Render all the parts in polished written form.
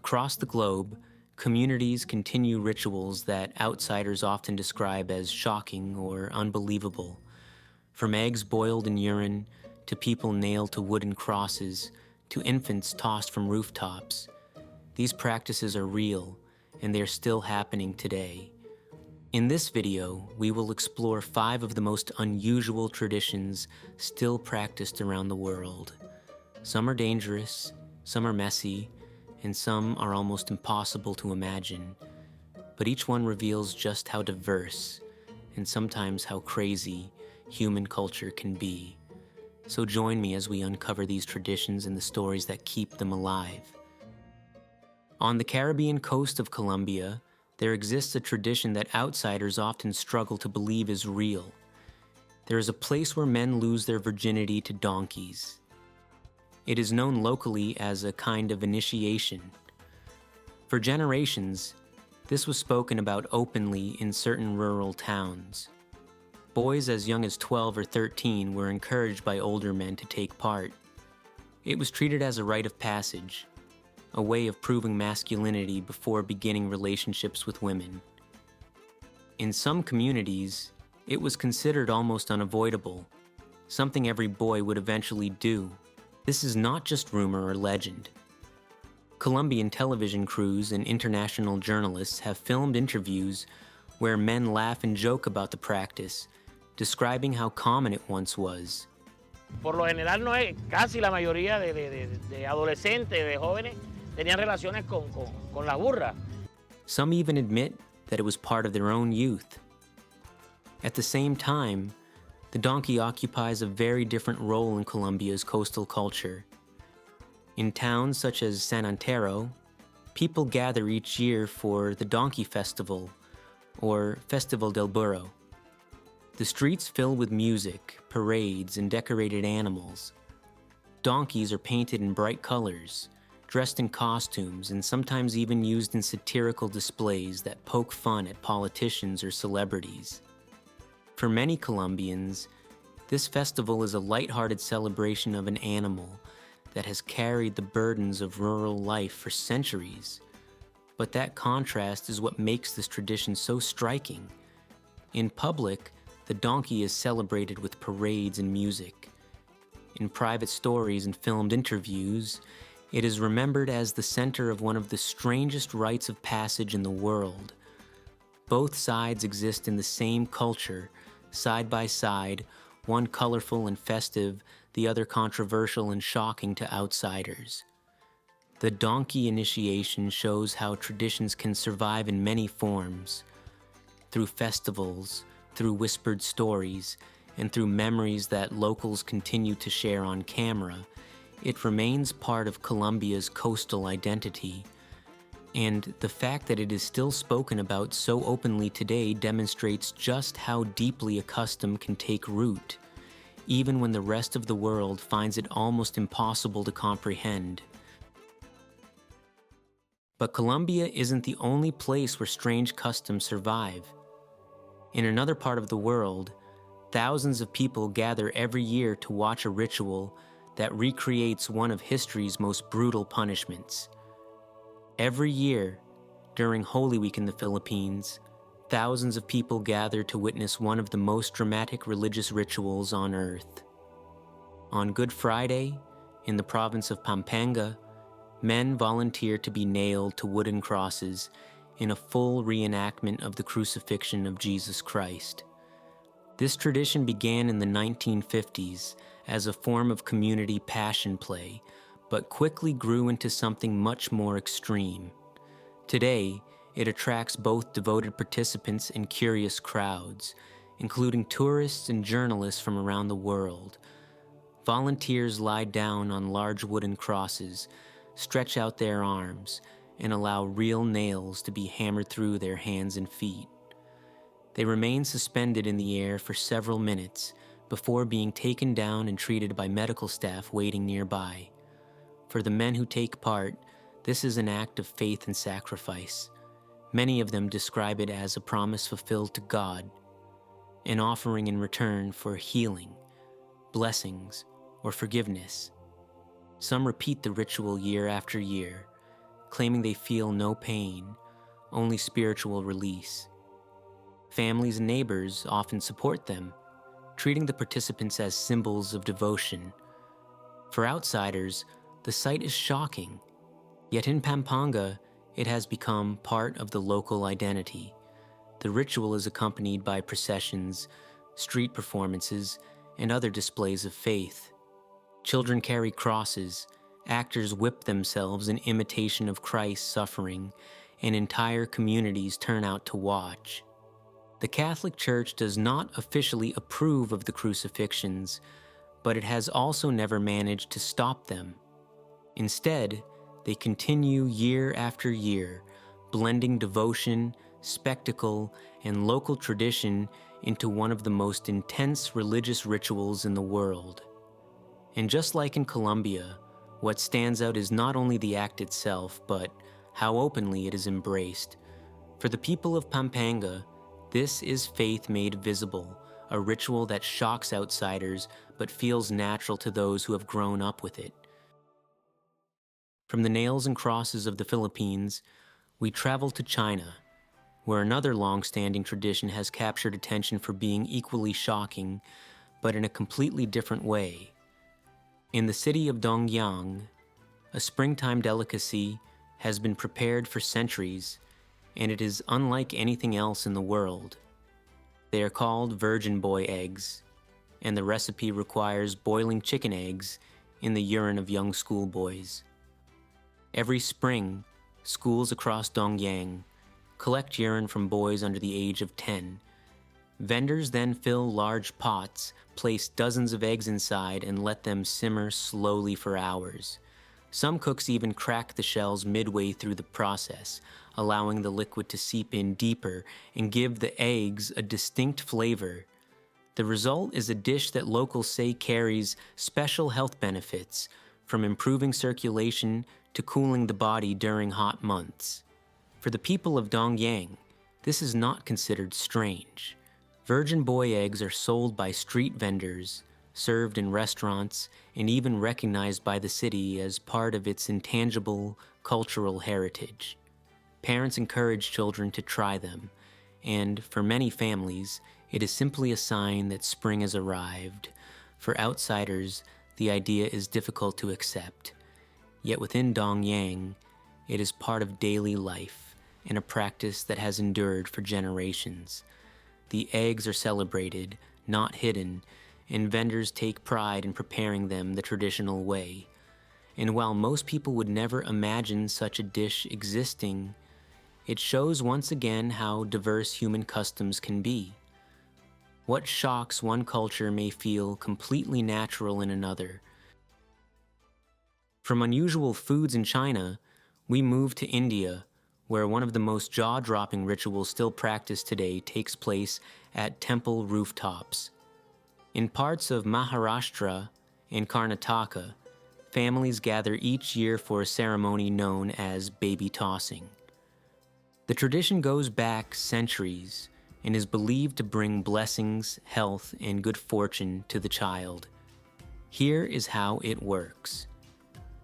Across the globe, communities continue rituals that outsiders often describe as shocking or unbelievable. From eggs boiled in urine, to people nailed to wooden crosses, to infants tossed from rooftops, these practices are real, and they're still happening today. In this video, we will explore 5 of the most unusual traditions still practiced around the world. Some are dangerous, some are messy, and some are almost impossible to imagine. But each one reveals just how diverse, and sometimes how crazy, human culture can be. So join me as we uncover these traditions and the stories that keep them alive. On the Caribbean coast of Colombia, there exists a tradition that outsiders often struggle to believe is real. There is a place where men lose their virginity to donkeys. It is known locally as a kind of initiation. For generations, this was spoken about openly in certain rural towns. Boys as young as 12 or 13 were encouraged by older men to take part. It was treated as a rite of passage, a way of proving masculinity before beginning relationships with women. In some communities, it was considered almost unavoidable, something every boy would eventually do. This is not just rumor or legend. Colombian television crews and international journalists have filmed interviews where men laugh and joke about the practice, describing how common it once was. Por lo general, no es casi la mayoría de adolescentes, de jóvenes, tenían relaciones con la burra. Some even admit that it was part of their own youth. At the same time, the donkey occupies a very different role in Colombia's coastal culture. In towns such as San Antero, people gather each year for the Donkey Festival, or Festival del Burro. The streets fill with music, parades, and decorated animals. Donkeys are painted in bright colors, dressed in costumes, and sometimes even used in satirical displays that poke fun at politicians or celebrities. For many Colombians, this festival is a lighthearted celebration of an animal that has carried the burdens of rural life for centuries. But that contrast is what makes this tradition so striking. In public, the donkey is celebrated with parades and music. In private stories and filmed interviews, it is remembered as the center of one of the strangest rites of passage in the world. Both sides exist in the same culture, side by side, one colorful and festive, the other controversial and shocking to outsiders. The donkey initiation shows how traditions can survive in many forms. Through festivals, through whispered stories, and through memories that locals continue to share on camera, it remains part of Colombia's coastal identity. And the fact that it is still spoken about so openly today demonstrates just how deeply a custom can take root, even when the rest of the world finds it almost impossible to comprehend. But Colombia isn't the only place where strange customs survive. In another part of the world, thousands of people gather every year to watch a ritual that recreates one of history's most brutal punishments. Every year, during Holy Week in the Philippines, thousands of people gather to witness one of the most dramatic religious rituals on earth. On Good Friday, in the province of Pampanga, men volunteer to be nailed to wooden crosses in a full reenactment of the crucifixion of Jesus Christ. This tradition began in the 1950s as a form of community passion play, but quickly grew into something much more extreme. Today, it attracts both devoted participants and curious crowds, including tourists and journalists from around the world. Volunteers lie down on large wooden crosses, stretch out their arms, and allow real nails to be hammered through their hands and feet. They remain suspended in the air for several minutes before being taken down and treated by medical staff waiting nearby. For the men who take part, this is an act of faith and sacrifice. Many of them describe it as a promise fulfilled to God, an offering in return for healing, blessings, or forgiveness. Some repeat the ritual year after year, claiming they feel no pain, only spiritual release. Families and neighbors often support them, treating the participants as symbols of devotion. For outsiders, the sight is shocking, yet in Pampanga, it has become part of the local identity. The ritual is accompanied by processions, street performances, and other displays of faith. Children carry crosses, actors whip themselves in imitation of Christ's suffering, and entire communities turn out to watch. The Catholic Church does not officially approve of the crucifixions, but it has also never managed to stop them. Instead, they continue year after year, blending devotion, spectacle, and local tradition into one of the most intense religious rituals in the world. And just like in Colombia, what stands out is not only the act itself, but how openly it is embraced. For the people of Pampanga, this is faith made visible, a ritual that shocks outsiders but feels natural to those who have grown up with it. From the nails and crosses of the Philippines, we travel to China, where another long-standing tradition has captured attention for being equally shocking, but in a completely different way. In the city of Dongyang, a springtime delicacy has been prepared for centuries, and it is unlike anything else in the world. They are called virgin boy eggs, and the recipe requires boiling chicken eggs in the urine of young schoolboys. Every spring, schools across Dongyang collect urine from boys under the age of 10. Vendors then fill large pots, place dozens of eggs inside, and let them simmer slowly for hours. Some cooks even crack the shells midway through the process, allowing the liquid to seep in deeper and give the eggs a distinct flavor. The result is a dish that locals say carries special health benefits, from improving circulation to cooling the body during hot months. For the people of Dongyang, this is not considered strange. Virgin boy eggs are sold by street vendors, served in restaurants, and even recognized by the city as part of its intangible cultural heritage. Parents encourage children to try them, and for many families, it is simply a sign that spring has arrived. For outsiders, the idea is difficult to accept. Yet within Dongyang, it is part of daily life and a practice that has endured for generations. The eggs are celebrated, not hidden, and vendors take pride in preparing them the traditional way. And while most people would never imagine such a dish existing, it shows once again how diverse human customs can be. What shocks one culture may feel completely natural in another. From unusual foods in China, we move to India, where one of the most jaw-dropping rituals still practiced today takes place at temple rooftops. In parts of Maharashtra and Karnataka, families gather each year for a ceremony known as baby tossing. The tradition goes back centuries and is believed to bring blessings, health, and good fortune to the child. Here is how it works.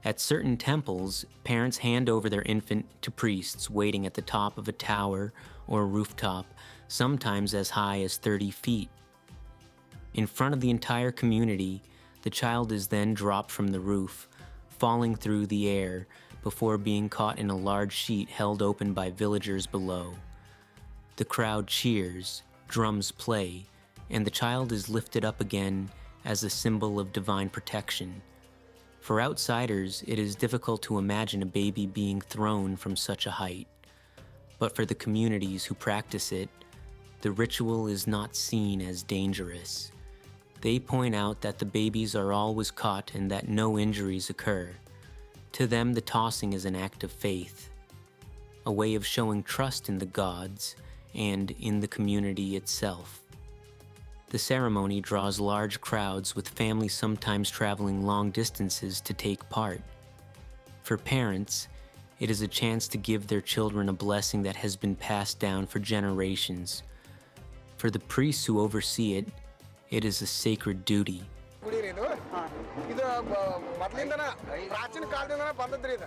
At certain temples, parents hand over their infant to priests waiting at the top of a tower or rooftop, sometimes as high as 30 feet. In front of the entire community, the child is then dropped from the roof, falling through the air before being caught in a large sheet held open by villagers below. The crowd cheers, drums play, and the child is lifted up again as a symbol of divine protection. For outsiders, it is difficult to imagine a baby being thrown from such a height. But for the communities who practice it, the ritual is not seen as dangerous. They point out that the babies are always caught and that no injuries occur. To them, the tossing is an act of faith, a way of showing trust in the gods and in the community itself. The ceremony draws large crowds, with families sometimes traveling long distances to take part. For parents, it is a chance to give their children a blessing that has been passed down for generations. For the priests who oversee it, it is a sacred duty, ಗುಡಿ ರೀ ಇದು ಇದು ಮೊದಲಿಂದನ ಪ್ರಾಚೀನ ಕಾಲದಿಂದನ ಬಂದದ್ರಿ ಇದು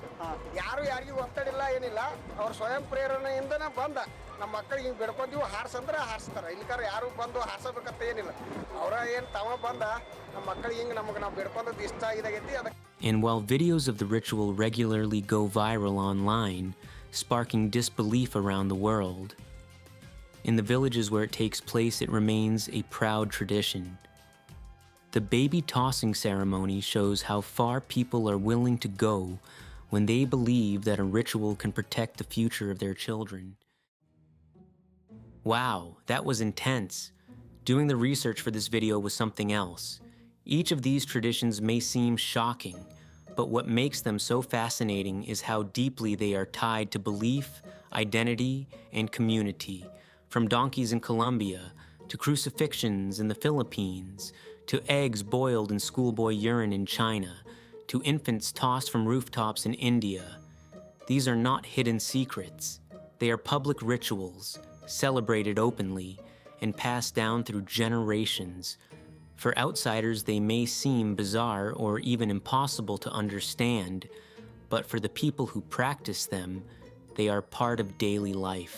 ಯಾರು ಯಾರಿಗೂ ಒತ್ತಡಿಲ್ಲ ಏನಿಲ್ಲ ಅವ್ರ ಸ್ವಯಂ ಪ್ರೇರಣೆಯಿಂದನ ಬಂದ ನಮ್ಮ ಮಕ್ಕಳಿಗೆ ಹಿಂಗೆ ಬಿಡ್ಕೊಂತೀವಿ ಹಾರ್ಸಂದ್ರೆ ಹಾರಿಸ್ತಾರೆ ಇಲ್ಲಿಕಾರ ಯಾರು ಬಂದು ಹಾರ್ಸಬೇಕಂತ ಏನಿಲ್ಲ ಅವರ ಏನು ತಾವ ಬಂದ ನಮ್ಮ ಮಕ್ಕಳಿಗೆ ಹಿಂಗೆ ನಮಗೆ ನಾವು ಬಿಡ್ಕೊಂಡದ್ದು ಇಷ್ಟ ಇದಾಗೈತಿ ಅದಕ್ಕೆ. And while videos of the ritual regularly go viral online, sparking disbelief around the world, in the villages where it takes place, it remains a proud tradition. The baby tossing ceremony shows how far people are willing to go when they believe that a ritual can protect the future of their children. Wow, that was intense. Doing the research for this video was something else. Each of these traditions may seem shocking, but what makes them so fascinating is how deeply they are tied to belief, identity, and community. From donkeys in Colombia, to crucifixions in the Philippines, to eggs boiled in schoolboy urine in China, to infants tossed from rooftops in India. These are not hidden secrets. They are public rituals, celebrated openly, and passed down through generations. For outsiders, they may seem bizarre or even impossible to understand, but for the people who practice them, they are part of daily life.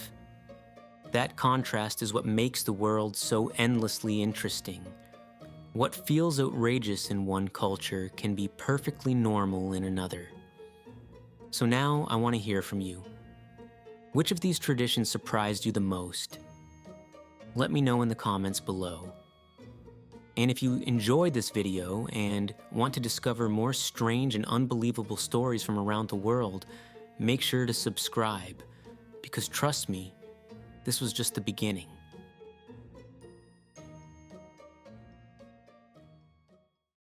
That contrast is what makes the world so endlessly interesting. What feels outrageous in one culture can be perfectly normal in another. So now I want to hear from you. Which of these traditions surprised you the most? Let me know in the comments below. And if you enjoyed this video and want to discover more strange and unbelievable stories from around the world, make sure to subscribe, because trust me, this was just the beginning.